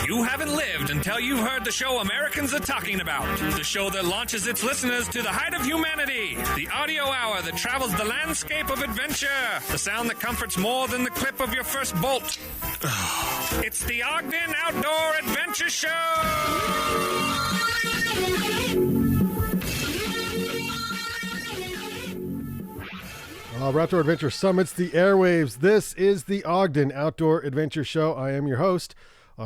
You haven't lived until you've heard the show Americans are talking about. The show that launches its listeners to the height of humanity. The audio hour that travels the landscape of adventure. The sound that comforts more than the clip of your first bolt. It's the Ogden Outdoor Adventure Show! Outdoor Adventure summits the airwaves. This is the Ogden Outdoor Adventure Show. I am your host,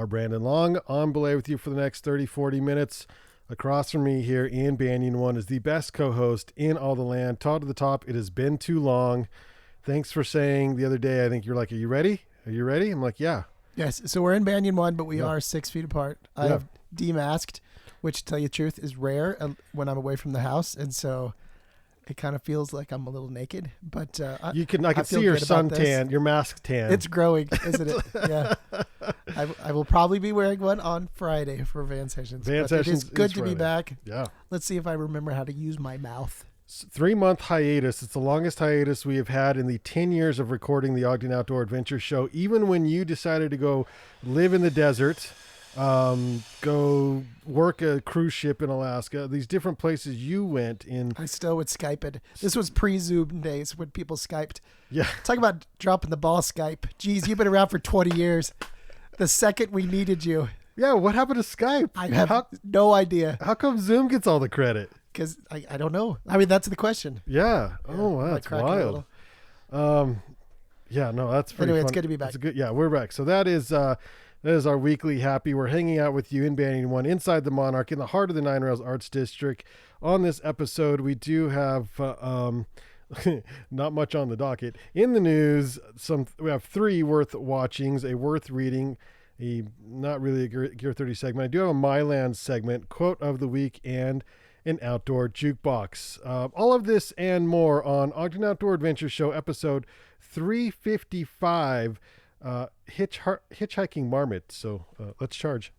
Brandon Long, on belay with you for the next 30-40 minutes. Across from me here in Banyan 1 is the best co-host in all the land, Todd to the top. It has been too long. Thanks for saying the other day, I think you're like, are you ready? Are you ready? I'm like, yeah. Yes, so we're in Banyan 1, but we are 6 feet apart. I have demasked, which, to tell you the truth, is rare when I'm away from the house, and so it kind of feels like I'm a little naked. But I can see your suntan, your mask tan. It's growing, isn't it? Yeah. I will probably be wearing one on Friday for Van Sessions. It is good to be back. Yeah. Let's see if I remember how to use my mouth. 3-month hiatus. It's the longest hiatus we have had in the 10 years of recording the Ogden Outdoor Adventure Show. Even when you decided to go live in the desert, go work a cruise ship in Alaska, these different places you went in. I still would Skype it. This was pre-Zoom days when people Skyped. Yeah. Talk about dropping the ball, Skype. Geez, you've been around for 20 years. The second we needed you. Yeah, what happened to Skype? I have no idea. How come Zoom gets all the credit? Because I don't know. I mean, that's the question. Yeah. Oh, wow, that's wild. Yeah, no, that's pretty Anyway, fun. It's good to be back. It's good. Yeah, we're back. So that is our weekly happy. We're hanging out with you in Banyan 1 inside the Monarch in the heart of the Nine Rails Arts District. On this episode, we do have not much on the docket. In the news, we have 3 worth watchings, a worth reading, a not really a Gear 30 segment. I do have a Myland segment, quote of the week, and an outdoor jukebox. All of this and more on Ogden Outdoor Adventure Show episode 355, Hitchhiking Marmot. So let's charge.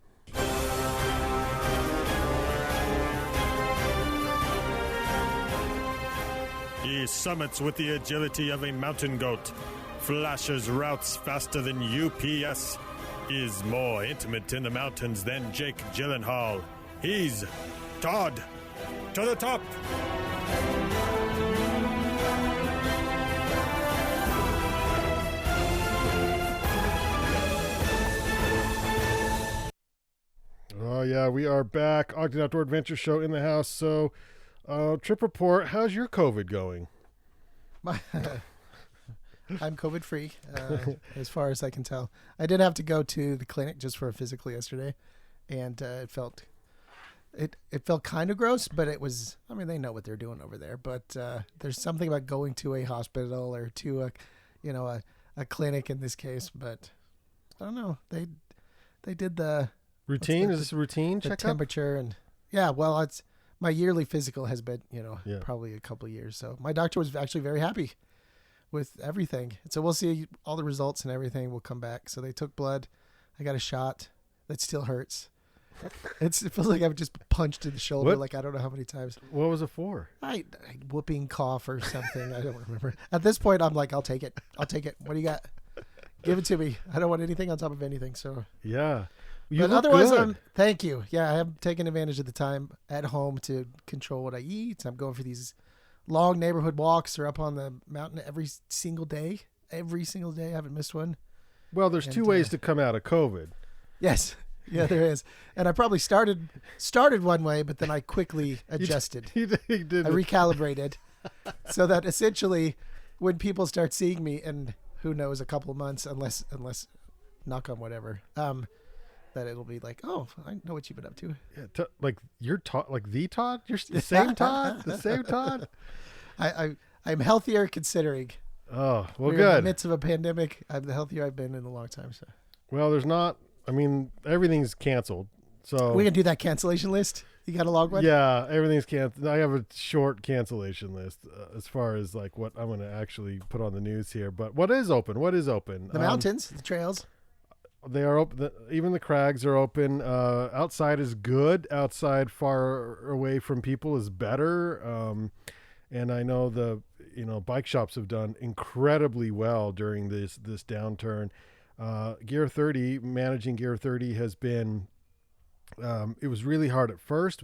He summits with the agility of a mountain goat, flashes routes faster than UPS, is more intimate in the mountains than Jake Gyllenhaal. He's Todd to the top. Oh yeah, we are back. Ogden Outdoor Adventure Show in the house. So, trip report. How's your COVID going? I'm COVID free, as far as I can tell. I did have to go to the clinic just for a physical yesterday, and it felt kind of gross, but it was. I mean, they know what they're doing over there. But there's something about going to a hospital or to a clinic in this case. But I don't know. They did the routine. Is this a routine the checkup? Temperature and well, it's my yearly physical has been probably a couple of years. So my doctor was actually very happy with everything. So we'll see all the results and everything will come back. So they took blood. I got a shot. That still hurts. It feels like I've just punched in the shoulder. What? Like I don't know how many times. What was it for? I whooping cough or something. I don't remember. At this point, I'm like, I'll take it. What do you got? Give it to me. I don't want anything on top of anything. So yeah. But otherwise, thank you. Yeah, I have taken advantage of the time at home to control what I eat. I'm going for these long neighborhood walks or up on the mountain every single day. Every single day. I haven't missed one. Well, there's 2 ways to come out of COVID. Yes. Yeah, there is. And I probably started one way, but then I quickly adjusted. You did. I recalibrated so that essentially when people start seeing me in, who knows, a couple of months, unless knock on whatever, that it'll be like, oh, I know what you've been up to. Yeah, like you're Todd, like the Todd? You're the same Todd? The same Todd? I'm healthier considering. Oh, well, we're good. in the midst of a pandemic. I'm the healthier I've been in a long time. So. Well, there's not. I mean, everything's canceled. So we can do that cancellation list. You got a log one? Yeah, everything's canceled. I have a short cancellation list as far as like what I'm going to actually put on the news here. But what is open? The mountains, the trails. They are open. Even the crags are open. Outside is good. Outside, far away from people, is better. And I know the bike shops have done incredibly well during this downturn. Gear 30, managing Gear 30 has been, it was really hard at first.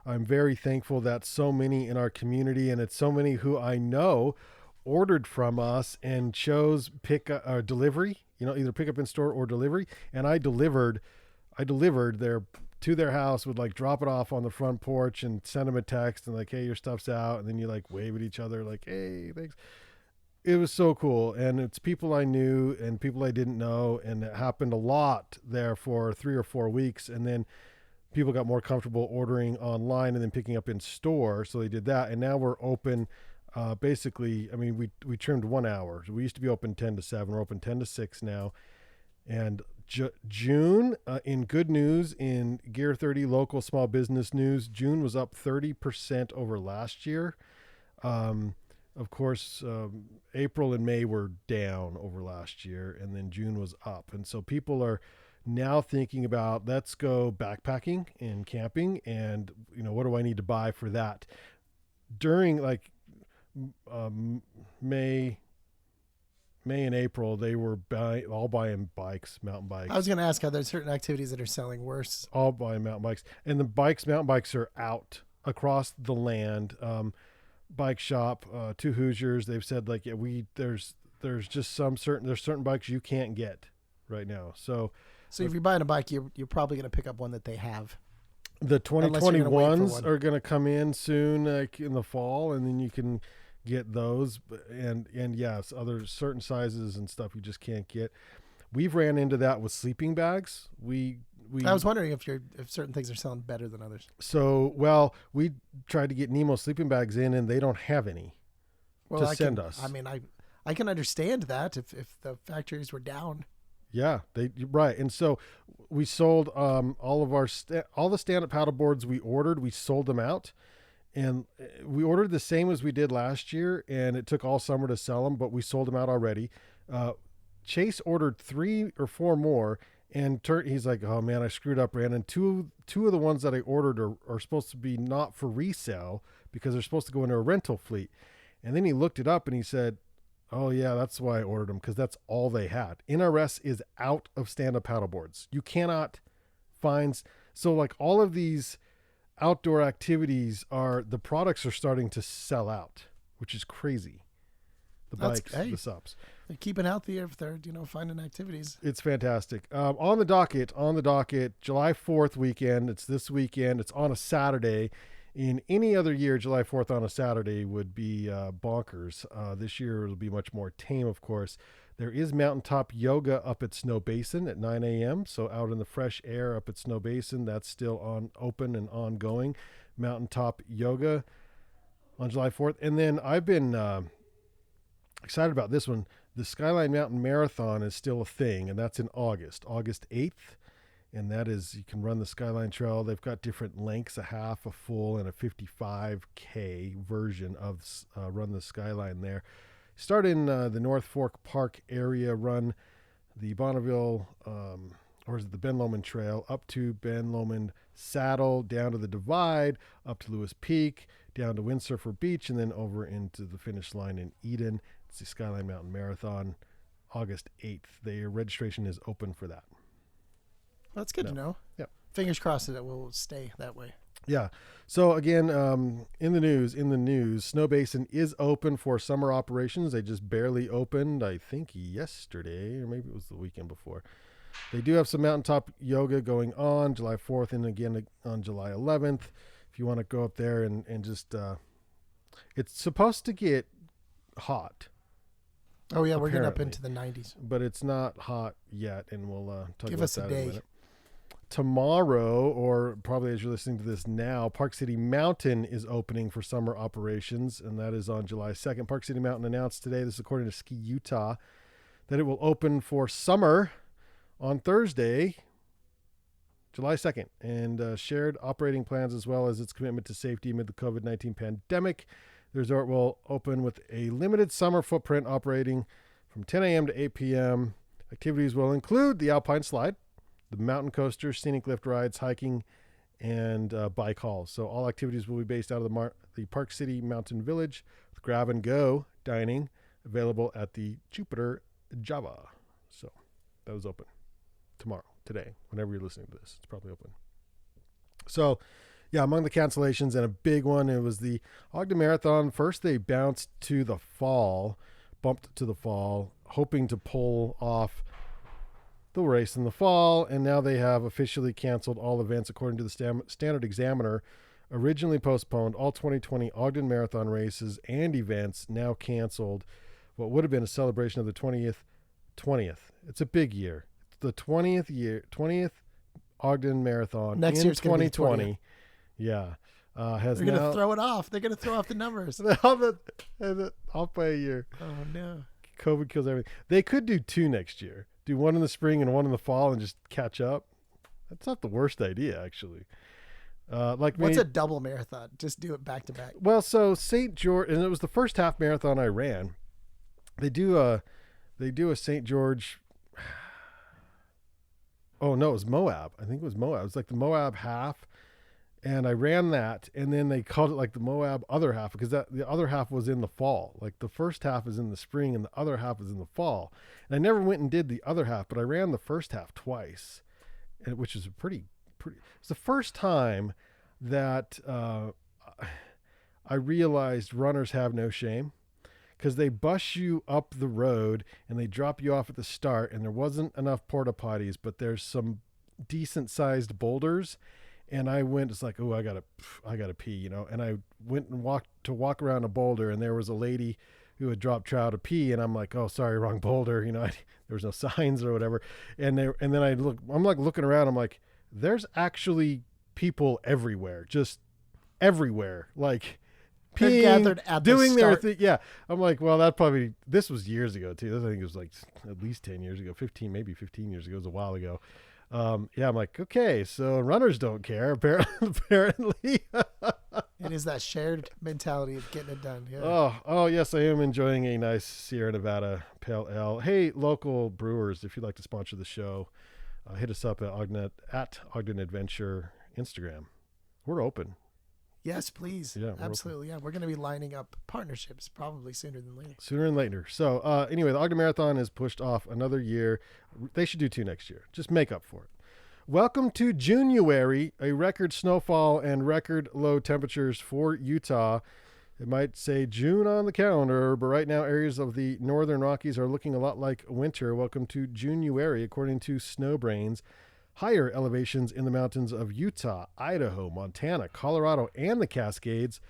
I'm very thankful that so many in our community, and it's so many who I know, ordered from us and chose delivery, either pick up in store or delivery. And I delivered to their house, would like drop it off on the front porch and send them a text and like, hey, your stuff's out. And then you like wave at each other like, hey, thanks. It was so cool. And it's people I knew and people I didn't know. And it happened a lot there for 3 or 4 weeks. And then people got more comfortable ordering online and then picking up in store. So they did that. And now we're open. Basically, I mean, we trimmed 1 hour. So we used to be open 10 to 7. We're open 10 to 6 now. And June, in good news, in Gear 30 local small business news, June was up 30% over last year. Of course, April and May were down over last year, and then June was up. And so people are now thinking about, let's go backpacking and camping, and what do I need to buy for that? During like May and April, they were all buying bikes, mountain bikes. I was going to ask, are there certain activities that are selling worse? All buying mountain bikes. And the mountain bikes are out across the land. Bike shop, two Hoosiers, they've said like, yeah, there's just certain bikes you can't get right now. So if you're buying a bike, you're probably going to pick up one that they have. The 2021s are going to come in soon, like in the fall, and then you can get those, and yes, other certain sizes and stuff you just can't get. We've ran into that with sleeping bags. I was wondering if certain things are selling better than others. So, well, we tried to get Nemo sleeping bags in, and they don't have any to send us. I mean, I can understand that if the factories were down. Yeah, right. And so we sold all the stand-up paddle boards we ordered. We sold them out. And we ordered the same as we did last year, and it took all summer to sell them, but we sold them out already. Chase ordered 3 or 4 more, and he's like, oh man, I screwed up, Brandon. Two of the ones that I ordered are supposed to be not for resale because they're supposed to go into a rental fleet. And then he looked it up and he said, oh yeah, that's why I ordered them, because that's all they had. NRS is out of stand-up paddle boards. You cannot find, so like all of these outdoor activities the products are starting to sell out, which is crazy. The bikes, the subs. They're keeping healthy if they're, finding activities. It's fantastic. On the docket, July 4th weekend. It's this weekend. It's on a Saturday. In any other year, July 4th on a Saturday would be bonkers. This year it'll be much more tame, of course. There is mountaintop yoga up at Snowbasin at 9 a.m. So out in the fresh air up at Snowbasin, that's still open and ongoing. Mountaintop yoga on July 4th. And then I've been excited about this one. The Skyline Mountain Marathon is still a thing, and that's in August 8th. And that is, you can run the Skyline Trail. They've got different lengths, a half, a full, and a 55K version of Run the Skyline there. Start in the North Fork Park area, run the Bonneville, or is it the Ben Lomond Trail, up to Ben Lomond Saddle, down to the Divide, up to Lewis Peak, down to Windsurfer Beach, and then over into the finish line in Eden. It's the Skyline Mountain Marathon, August 8th. Their registration is open for that. That's good to know. Yep. Fingers crossed that it will stay that way. Yeah. So again, in the news, Snowbasin is open for summer operations. They just barely opened, I think yesterday, or maybe it was the weekend before. They do have some mountaintop yoga going on July 4th and again on July 11th. If you want to go up there and just, it's supposed to get hot. Oh yeah, we're getting up into the 90s. But it's not hot yet, and we'll talk Give about us that a in a day. minute. Tomorrow, or probably as you're listening to this now, Park City Mountain is opening for summer operations, and that is on July 2nd. Park City Mountain announced today, this is according to Ski Utah, that it will open for summer on Thursday, July 2nd, and shared operating plans as well as its commitment to safety amid the COVID-19 pandemic. The resort will open with a limited summer footprint operating from 10 a.m. to 8 p.m. Activities will include the Alpine Slide, the mountain coaster, scenic lift rides, hiking, and bike hauls. So all activities will be based out of the Park City Mountain Village with grab and go dining available at the Jupiter Java. So that was open. Today, whenever you're listening to this, it's probably open. So, yeah, among the cancellations, and a big one, it was the Ogden Marathon. First, they bumped to the fall, hoping to pull off the race in the fall, and now they have officially canceled all events according to the Standard Examiner. Originally postponed, all 2020 Ogden Marathon races and events now canceled. What would have been a celebration of the 20th. It's a big year. The 20th Ogden Marathon next in year's 2020. Yeah. They're going to throw it off. They're going to throw off the numbers. Off by a year. Oh, no. COVID kills everything. They could do 2 next year. Do 1 in the spring and 1 in the fall and just catch up. That's not the worst idea, actually. What's a double marathon? Just do it back to back. Well, so St. George, and it was the first half marathon I ran. They do a St. George. Oh no, it was Moab. I think it was Moab. It was like the Moab half, and I ran that, and then they called it like the Moab other half because the other half was in the fall. Like the first half is in the spring, and the other half is in the fall. And I never went and did the other half, but I ran the first half twice, which is pretty. It's the first time that I realized runners have no shame. Because they bus you up the road and they drop you off at the start, and there wasn't enough porta potties, but there's some decent sized boulders, and I went. It's like, oh, I gotta pee, and I went and walk around a boulder, and there was a lady who had dropped trout to pee, and I'm like, oh, sorry, wrong boulder, there was no signs or whatever, and then I'm like looking around, I'm like, there's actually people everywhere, just everywhere, like. Peeing, gathered at doing the their start. thing. Yeah. I'm like, well, this was years ago too. I think it was like at least 10 years ago, 15 years ago. It was a while ago. Yeah. I'm like, okay, so runners don't care apparently. It is that shared mentality of getting it done. Yeah. Oh yes, I am enjoying a nice Sierra Nevada Pale Ale. Hey, local brewers, if you'd like to sponsor the show, hit us up at Ogden Adventure Instagram. We're open. Yes, please. Yeah, absolutely. Yeah, we're going to be lining up partnerships probably sooner than later. Sooner than later. So anyway, the Ogden Marathon is pushed off another year. They should do 2 next year. Just make up for it. Welcome to Juneuary, a record snowfall and record low temperatures for Utah. It might say June on the calendar, but right now areas of the northern Rockies are looking a lot like winter. Welcome to Juneuary, according to Snowbrains. Higher elevations in the mountains of Utah, Idaho, Montana, Colorado, and the Cascades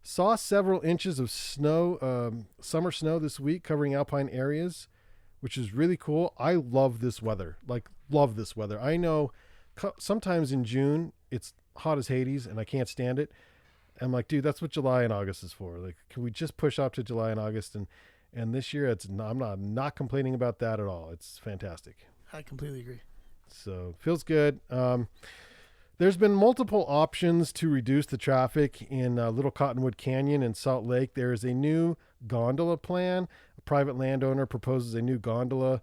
saw several inches of snow, summer snow this week, covering alpine areas, which is really cool. I love this weather. Love this weather. I know sometimes in June it's hot as Hades and I can't stand it. I'm like, dude, that's what July and August is for. Like, can we just push up to July and August? And this year I'm not complaining about that at all. It's fantastic. I completely agree. So feels good. There's been multiple options to reduce the traffic in Little Cottonwood Canyon and Salt Lake. There is a new gondola plan. A private landowner proposes a new gondola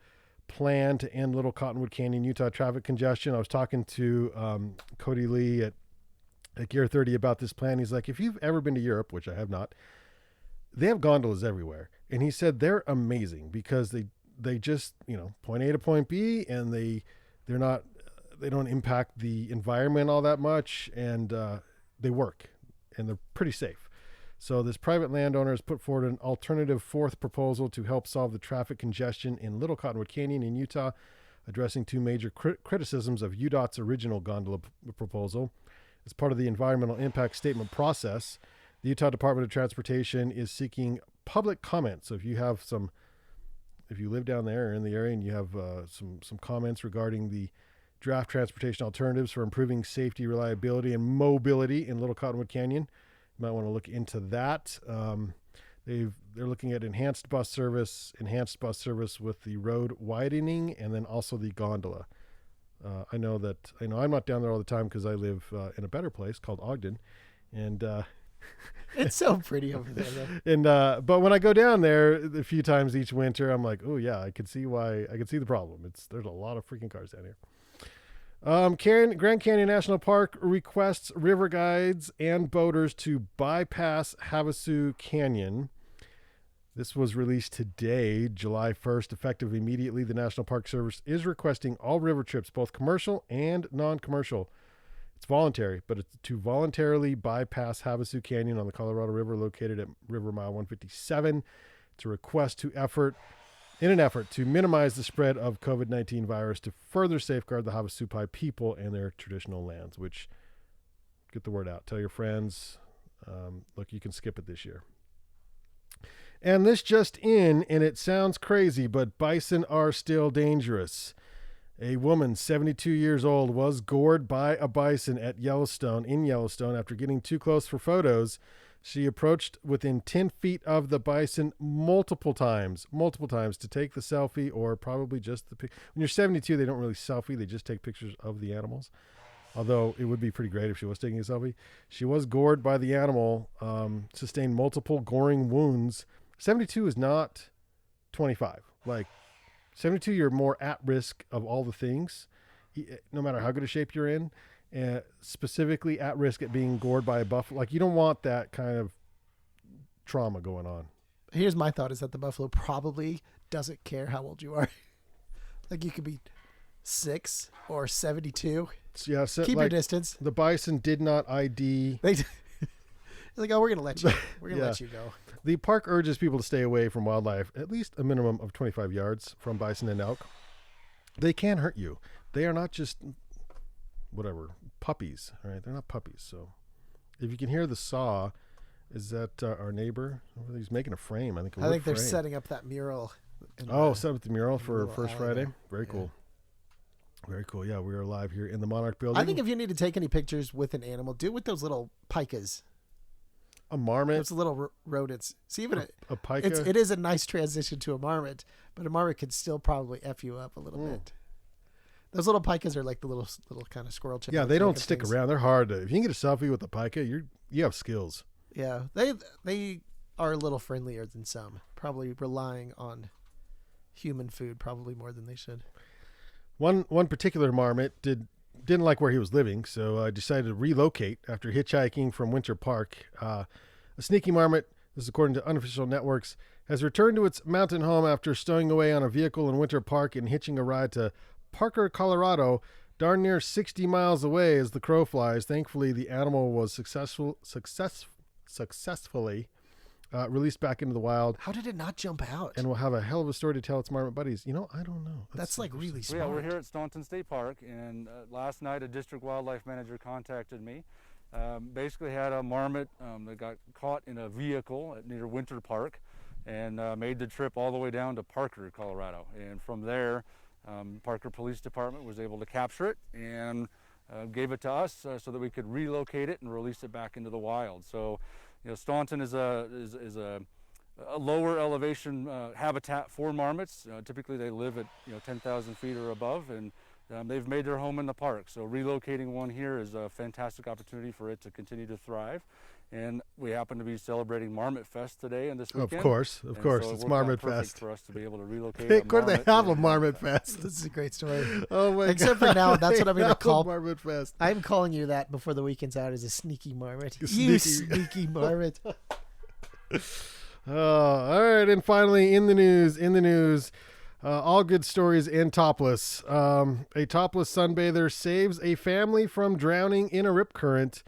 plan to end Little Cottonwood Canyon, Utah traffic congestion. I was talking to Cody Lee at Gear 30 about this plan. He's like, if you've ever been to Europe, which I have not, they have gondolas everywhere. And he said they're amazing because they just, point A to point B, and they don't impact the environment all that much, and they work, and they're pretty safe. So this private landowner has put forward an alternative 4th proposal to help solve the traffic congestion in Little Cottonwood Canyon in Utah, addressing 2 major criticisms of UDOT's original gondola proposal. As part of the environmental impact statement process, the Utah Department of Transportation is seeking public comment. So if you live down there or in the area and you have some comments regarding the draft transportation alternatives for improving safety, reliability, and mobility in Little Cottonwood Canyon, you might want to look into that. They're looking at enhanced bus service with the road widening, and then also the gondola. I know I'm not down there all the time because I live in a better place called Ogden, and it's so pretty over there, though. And but when I go down there a few times each winter, I'm like, oh yeah, I could see the problem. There's a lot of freaking cars down here. Grand Canyon National Park requests river guides and boaters to bypass Havasu Canyon. This was released today, July 1st, effective immediately. The National Park Service is requesting all river trips, both commercial and non-commercial. It's voluntary, but it's to voluntarily bypass Havasu Canyon on the Colorado River, located at River Mile 157. It's a request in an effort to minimize the spread of COVID-19 virus to further safeguard the Havasupai people and their traditional lands, which, get the word out. Tell your friends. Look, you can skip it this year. And this just in, and it sounds crazy, but bison are still dangerous. A woman, 72 years old, was gored by a bison in Yellowstone, after getting too close for photos. She approached within 10 feet of the bison multiple times to take the selfie, or probably just the picture. When you're 72, they don't really selfie. They just take pictures of the animals. Although it would be pretty great if she was taking a selfie. She was gored by the animal, sustained multiple goring wounds. 72 is not 25. Like 72, you're more at risk of all the things, no matter how good a shape you're in, specifically at risk at being gored by a buffalo. Like, you don't want that kind of trauma going on. Here's my thought, is that the buffalo probably doesn't care how old you are. Like, you could be 6 or 72. Yeah, keep your distance. The bison did not ID. It's like, oh, we're going to let you. We're going to let you go. The park urges people to stay away from wildlife at least a minimum of 25 yards from bison and elk. They can hurt you. They are not just puppies. All right, they're not puppies. So if you can hear the saw, is that our neighbor? He's making a frame. I think they're setting up that mural. Set up the mural for First Friday. Very cool. Very cool. Yeah, we are live here in the Monarch building. I think if you need to take any pictures with an animal, do it with those little pikas. A marmot. Those little rodents. See, even a pika. It is a nice transition to a marmot, but a marmot could still probably F you up a little bit. Those little pikas are like the little kind of squirrel chicken. Yeah, they don't stick around. They're hard. If you can get a selfie with a pika, you have skills. Yeah, they are a little friendlier than some. Probably relying on human food probably more than they should. One particular marmot didn't like where he was living, so decided to relocate after hitchhiking from Winter Park. A sneaky marmot, this is according to unofficial networks, has returned to its mountain home after stowing away on a vehicle in Winter Park and hitching a ride to Parker, Colorado, darn near 60 miles away as the crow flies. Thankfully, the animal was successfully released back into the wild. How did it not jump out? And will have a hell of a story to tell its marmot buddies. I don't know. That's like really smart. Yeah, we're here at Staunton State Park, and last night a district wildlife manager contacted me. Basically had a marmot that got caught in a vehicle near Winter Park, and made the trip all the way down to Parker, Colorado. And from there, Parker Police Department was able to capture it and gave it to us so that we could relocate it and release it back into the wild. So, Staunton is a lower elevation habitat for marmots. Typically, they live at 10,000 feet or above, and they've made their home in the park. So relocating one here is a fantastic opportunity for it to continue to thrive. And we happen to be celebrating Marmot Fest today and this weekend. Of course, so it's Marmot Fest. For us to be able to relocate. Thank God they have a Marmot Fest. This is a great story. Oh my Except God. for now, that's what I'm going to call Marmot Fest. I'm calling you that before the weekend's out as a sneaky marmot. You sneaky marmot. All right, and finally in the news, all good stories and Topless. A topless sunbather saves a family from drowning in a rip current.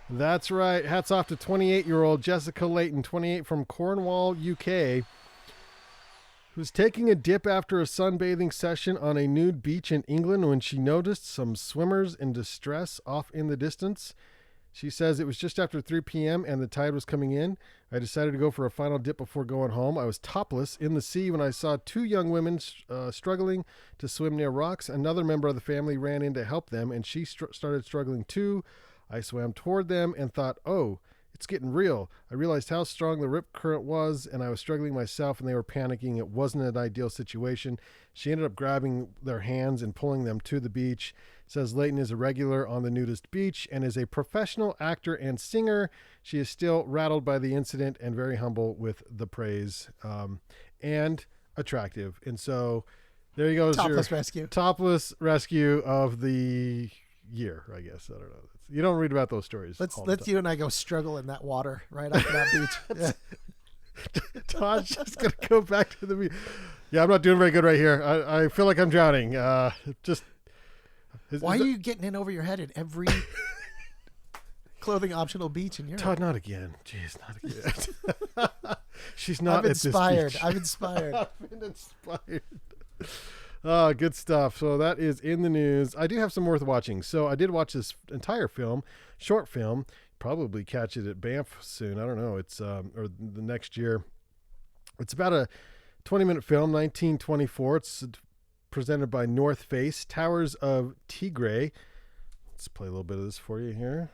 That's right. Hats off to 28-year-old Jessica Layton, 28, from Cornwall, UK, who's taking a dip after a sunbathing session on a nude beach in England when she noticed some swimmers in distress off in the distance. She says, it was just after 3 p.m. and the tide was coming in. I decided to go for a final dip before going home. I was topless in the sea when I saw two young women struggling to swim near rocks. Another member of the family ran in to help them, and she started struggling too. I swam toward them and thought, oh, it's getting real. I realized how strong the rip current was, and I was struggling myself, and they were panicking. It wasn't an ideal situation. She ended up grabbing their hands and pulling them to the beach. Says Layton is a regular on the nudist beach and is a professional actor and singer. She is still rattled by the incident and very humble with the praise, and attractive. And so there you go. Topless rescue. Topless rescue of the year, I guess. I don't know. You don't read about those stories. Let's you and I go struggle in that water right off that beach. Todd's just gonna go back to the. Yeah, I'm not doing very good right here. I feel like I'm drowning. Why are you getting in over your head at every clothing optional beach in Europe? Todd, not again. Jeez, not again. She's not. I'm inspired. I've been inspired. Good stuff. So that is in the news. I do have some worth watching. So I did watch this entire film, short film. Probably catch it at Banff soon. I don't know. It's or the next year. It's about a 20-minute film, 1924. It's presented by North Face, Towers of Tigray. Let's play a little bit of this for you here.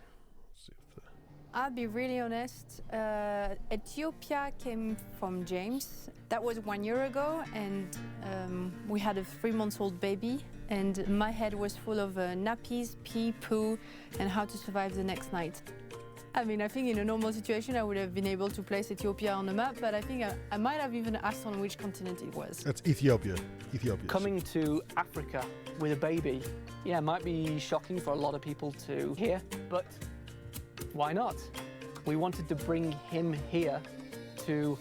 I'll be really honest. Ethiopia came from James. That was 1 year ago, and we had a 3-month-old baby, and my head was full of nappies, pee, poo, and how to survive the next night. I mean, I think in a normal situation, I would have been able to place Ethiopia on the map, but I think I might have even asked on which continent it was. That's Ethiopia. Coming to Africa with a baby, yeah, might be shocking for a lot of people to hear, but why not? We wanted to bring him here to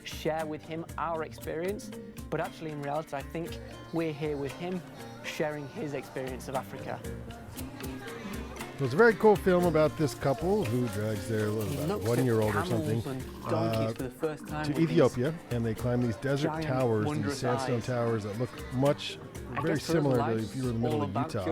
share with him our experience, but actually in reality, I think we're here with him sharing his experience of Africa. So it's a very cool film about this couple who drags their about 1-year-old or something to Ethiopia, and they climb these desert towers, these sandstone towers that look very similar to if you were in the middle of Utah.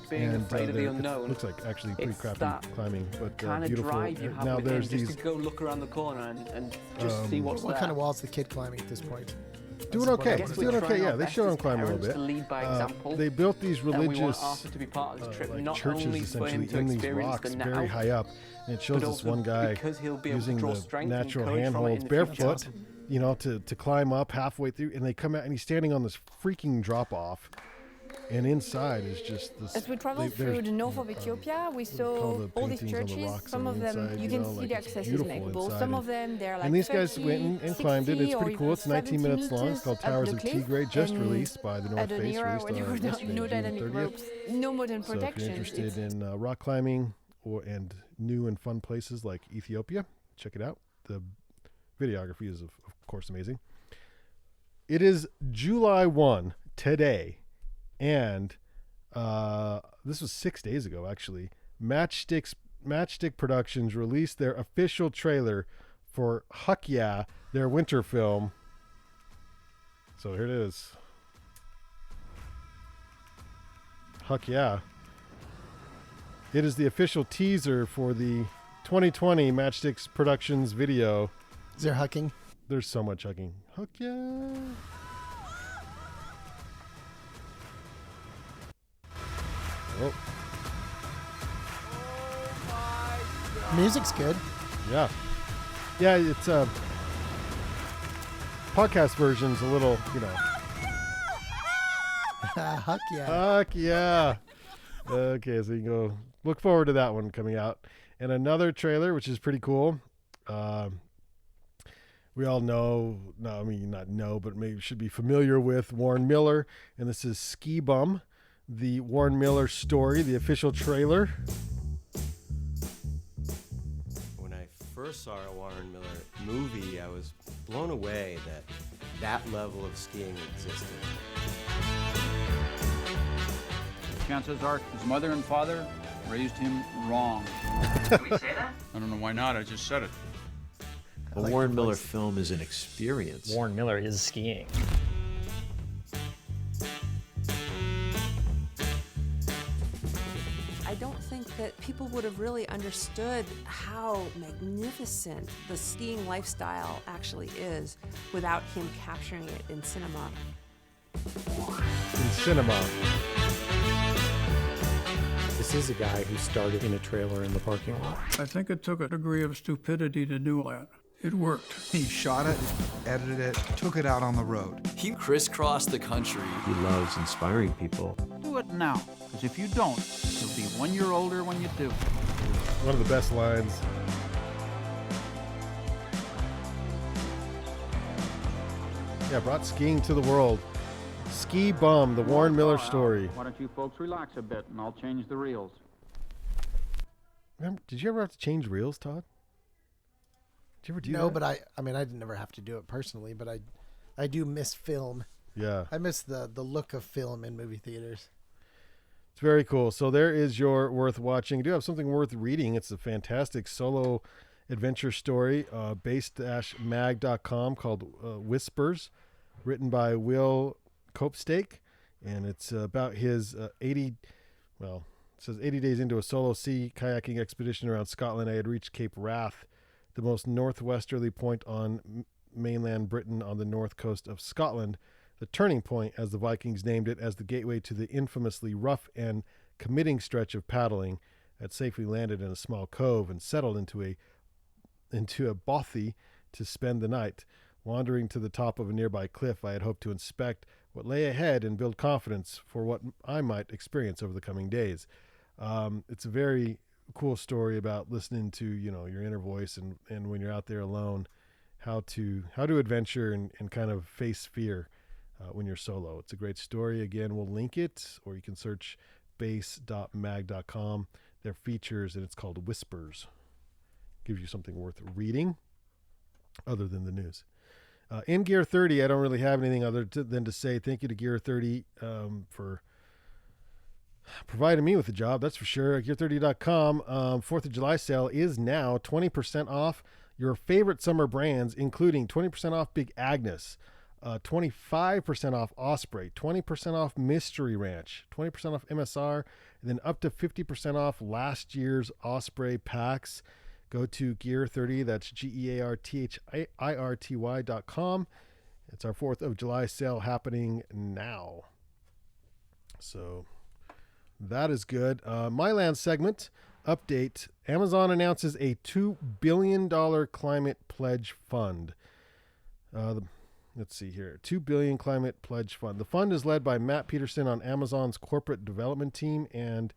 And it looks like actually pretty crappy climbing, but beautiful. Now there's these. Just to go look around the corner and just see what's What there. kind of wall's the kid climbing at this point? Doing okay. Doing okay. Yeah, they show him climb a little bit. To lead by example, they built these and we want religious Arthur to be part of this trip, like not churches only for him essentially to in these experience rocks, the very now, high up, and it shows but this also one guy because he'll be able to using draw the strength and natural courage from it handholds in the future. barefoot, to climb up halfway through, and they come out and he's standing on this freaking drop off. And inside is just this. As we traveled through the north of Ethiopia, we saw all these churches. Some of them, you can see the access is impeccable. Some of them, they're like and these guys 30, went and climbed it. It's pretty cool. It's 19 minutes long. It's called Towers of Tigray, just released by the North at an Face. era where there were Yesterday, no June dynamic 30th. ropes, no modern So if protection. you're interested in rock climbing and new and fun places like Ethiopia, check it out. The videography is, of course, amazing. It is July 1 today, and this was 6 days ago, actually. Matchstick Productions released their official trailer for Huck Yeah, their winter film. So here it is. Huck Yeah. It is the official teaser for the 2020 Matchstick Productions video. Is there hucking? There's so much hugging. Huck Yeah. Oh. Music's good. Yeah. Yeah, it's podcast version's a little, Huck yeah. Huck yeah. Okay, so you can go look forward to that one coming out. And another trailer, which is pretty cool. We all know, no, I mean, not know, but maybe should be familiar with Warren Miller. And this is Ski Bum, the Warren Miller story, the official trailer. When I first saw a Warren Miller movie, I was blown away that that level of skiing existed. Chances are his mother and father raised him wrong. Can we say that? I don't know why not, I just said it. A Warren Miller film is an experience. Warren Miller is skiing. I don't think that people would have really understood how magnificent the skiing lifestyle actually is without him capturing it in cinema. In cinema. This is a guy who started in a trailer in the parking lot. I think it took a degree of stupidity to do that. It worked. He shot it, edited it, took it out on the road. He crisscrossed the country. He loves inspiring people. Do it now, because if you don't, you'll be 1 year older when you do. One of the best lines. Yeah, brought skiing to the world. Ski Bum, the Warren Miller story. Why don't you folks relax a bit and I'll change the reels. Remember, did you ever have to change reels, Todd? Did you ever do No, that? but I mean, I didn't never have to do it personally, but I do miss film. Yeah. I miss the look of film in movie theaters. It's very cool. So there is your worth watching. I do have something worth reading. It's a fantastic solo adventure story, base-mag.com, called Whispers, written by Will Copestake. And it's about his 80 days into a solo sea kayaking expedition around Scotland. I had reached Cape Wrath, the most northwesterly point on mainland Britain on the north coast of Scotland. The turning point, as the Vikings named it, as the gateway to the infamously rough and committing stretch of paddling, had safely landed in a small cove and settled into a bothy to spend the night. Wandering to the top of a nearby cliff, I had hoped to inspect what lay ahead and build confidence for what I might experience over the coming days. It's a very cool story about listening to, your inner voice and when you're out there alone, how to adventure and kind of face fear when you're solo. It's a great story. Again, we'll link it, or you can search base.mag.com. Their features, and it's called Whispers. Gives you something worth reading other than the news. In Gear 30, I don't really have anything other than to say thank you to Gear 30 for providing me with a job, that's for sure. Gear30.com. 4th of July sale is now 20% off your favorite summer brands, including 20% off Big Agnes, 25% off Osprey, 20% off Mystery Ranch, 20% off MSR, and then up to 50% off last year's Osprey packs. Go to Gear30, that's GEARTHIRTY.com. It's our 4th of July sale happening now. So that is good. My Land segment update. Amazon announces a $2 billion climate pledge fund. Let's see here. $2 billion climate pledge fund. The fund is led by Matt Peterson on Amazon's corporate development team and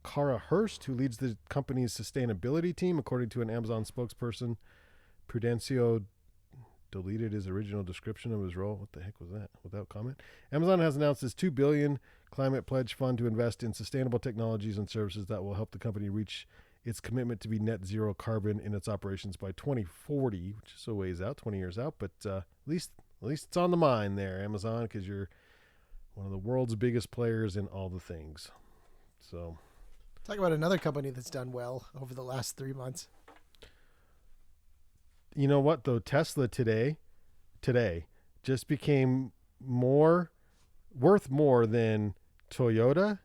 Cara Hurst, who leads the company's sustainability team, according to an Amazon spokesperson. Prudencio deleted his original description of his role. What the heck was that? Without comment. Amazon has announced this $2 billion climate pledge fund to invest in sustainable technologies and services that will help the company reach its commitment to be net zero carbon in its operations by 2040, which is a ways out, 20 years out, but at least it's on the mind there, Amazon, because you're one of the world's biggest players in all the things. So, talk about another company that's done well over the last 3 months. You know what, though? Tesla today just became worth more than Toyota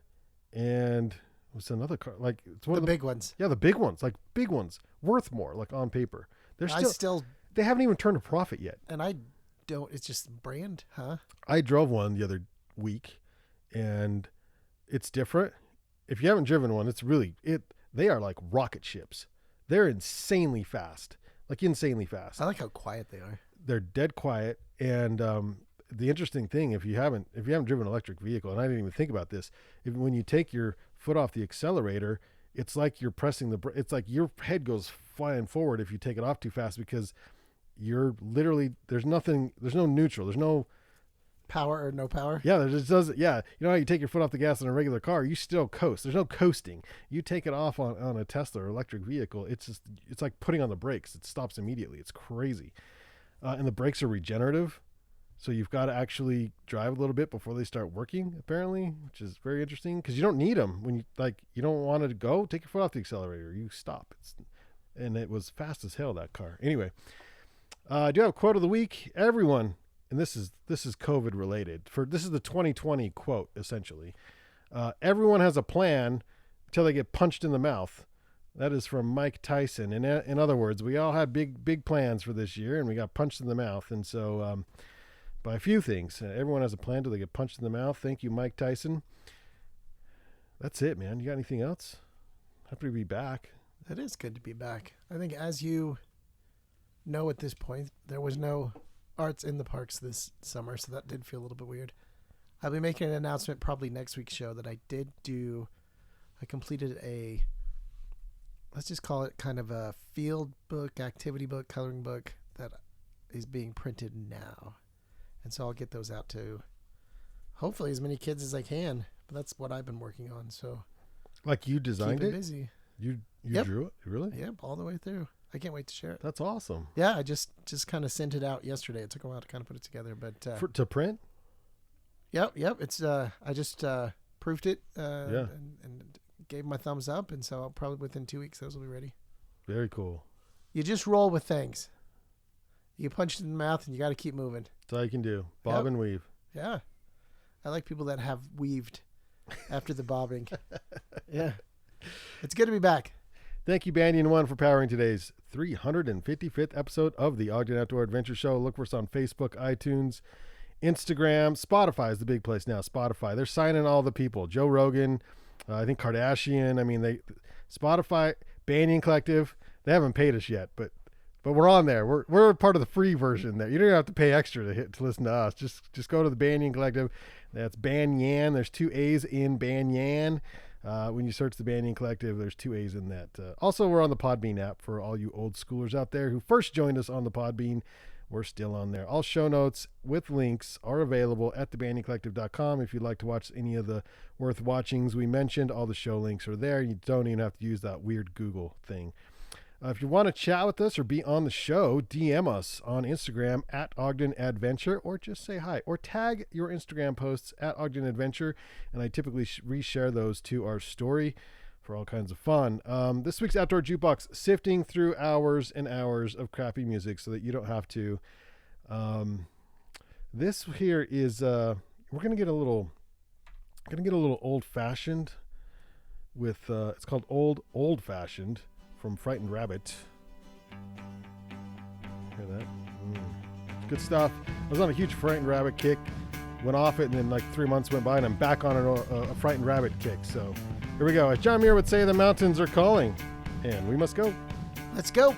and what's another car? Like, it's one of the big ones. Yeah, the big ones, like big ones, worth more, like on paper. They haven't even turned a profit yet. And it's just brand, huh? I drove one the other week, and it's different. If you haven't driven one, they are like rocket ships. They're insanely fast. Like insanely fast. I like how quiet they are. They're dead quiet. And the interesting thing, if you haven't driven an electric vehicle, and I didn't even think about this, when you take your foot off the accelerator, it's like you're pressing it's like your head goes flying forward if you take it off too fast, because you're literally, there's no neutral. There's no power or no power. Yeah, there just doesn't. Yeah, you know how you take your foot off the gas in a regular car, you still coast. There's no coasting. You take it off on a Tesla or electric vehicle, it's like putting on the brakes. It stops immediately. It's crazy, and the brakes are regenerative, so you've got to actually drive a little bit before they start working, apparently, which is very interesting because you don't need them when you don't want to go. Take your foot off the accelerator, you stop. And it was fast as hell, that car. Anyway, I do have a quote of the week. Everyone. And this is COVID related. This is the 2020 quote, essentially. Everyone has a plan until they get punched in the mouth. That is from Mike Tyson. And in other words, we all had big plans for this year, and we got punched in the mouth. And so, by a few things, everyone has a plan until they get punched in the mouth. Thank you, Mike Tyson. That's it, man. You got anything else? Happy to be back. It is good to be back. I think, as you know, at this point, there was no arts in the parks this summer, so that did feel a little bit weird. I'll be making an announcement probably next week's show that I completed let's just call it kind of a field book, activity book, coloring book that is being printed now. And so I'll get those out to hopefully as many kids as I can. But that's what I've been working on. So, like, you designed it? Busy. You Yep. drew it? Really? Yep, all the way through. I can't wait to share it. That's awesome. Yeah, I just kind of sent it out yesterday. It took a while to kind of put it together, but to print. Yep. It's I just proofed it and gave my thumbs up, and so I'll probably within 2 weeks those will be ready. Very cool. You just roll with things. You get punched in the mouth, and you got to keep moving. That's all you can do. Bob and weave. Yeah, I like people that have weaved after the bobbing. Yeah, it's good to be back. Thank you, Banyan One, for powering today's 355th episode of the Ogden Outdoor Adventure Show. Look for us on Facebook, iTunes, Instagram. Spotify is the big place now. Spotify. They're signing all the people. Joe Rogan, I think Kardashian. I mean, Spotify, Banyan Collective. They haven't paid us yet, but we're on there. We're part of the free version there. You don't have to pay extra to listen to us. Just go to the Banyan Collective. That's Banyan. There's 2 A's in Banyan. When you search the Banyan Collective, there's 2 A's in that. Also, we're on the Podbean app for all you old schoolers out there who first joined us on the Podbean. We're still on there. All show notes with links are available at thebanyancollective.com. If you'd like to watch any of the worth watchings we mentioned, all the show links are there. You don't even have to use that weird Google thing. If you want to chat with us or be on the show, DM us on Instagram at Ogden Adventure, or just say hi, or tag your Instagram posts at Ogden Adventure, and I typically reshare those to our story for all kinds of fun. This week's Outdoor Jukebox, sifting through hours and hours of crappy music so that you don't have to. This here is we're gonna get a little old fashioned with it's called Old Fashioned from Frightened Rabbit. Hear that? Good stuff. I was on a huge Frightened Rabbit kick, went off it, and then like 3 months went by, and I'm back on a Frightened Rabbit kick. So here we go. As John Muir would say, the mountains are calling, and we must go. Let's go.